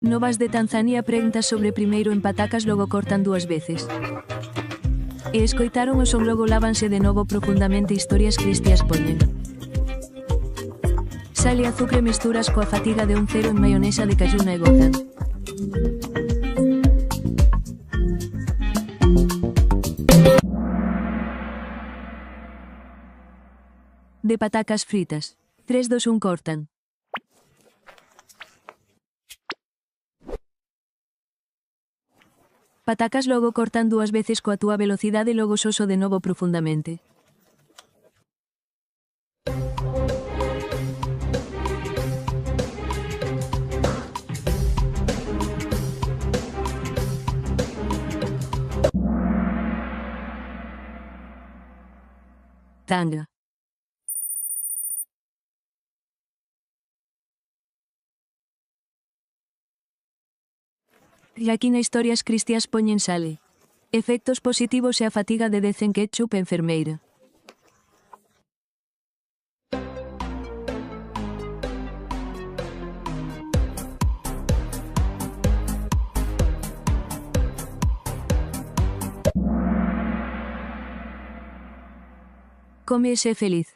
Novas de Tanzania preguntas sobre primeiro en patacas logo cortan 2 veces. E escoitaron o son logo lávanse de novo profundamente historias cristias poñen. Sal e azucre mesturas coa fatiga de un cero en maionesa de cayuna e gozan. De patacas fritas. 3, 2, 1 cortan. Patacas logo cortan 2 veces coa túa velocidade e logo soso de novo profundamente. Tanga. E aquí na historias cristias poñen sale. Efectos positivos e a fatiga de decen ketchup e enfermeira. Come e sé feliz.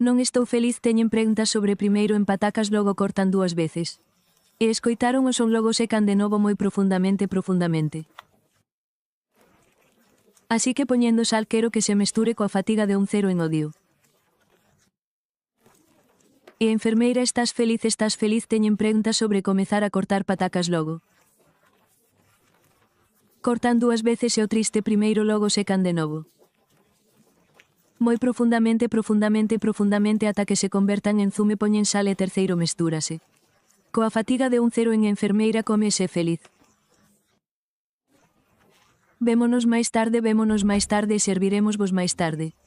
Non estou feliz teñen preguntas sobre primeiro en patacas logo cortan 2 veces. E escoitaron o son logo secan de novo moi profundamente. Así que poñendo sal quero que se mesture coa fatiga de un cero en odio. E enfermeira estás feliz teñen preguntas sobre comezar a cortar patacas logo. Cortan 2 veces e o triste primeiro logo secan de novo. Moi profundamente ata que se convertan en zume poñen sal e terceiro mestúrase. Coa fatiga de un cero en enfermeira come e sé feliz. Vémonos máis tarde e serviremosvos máis tarde.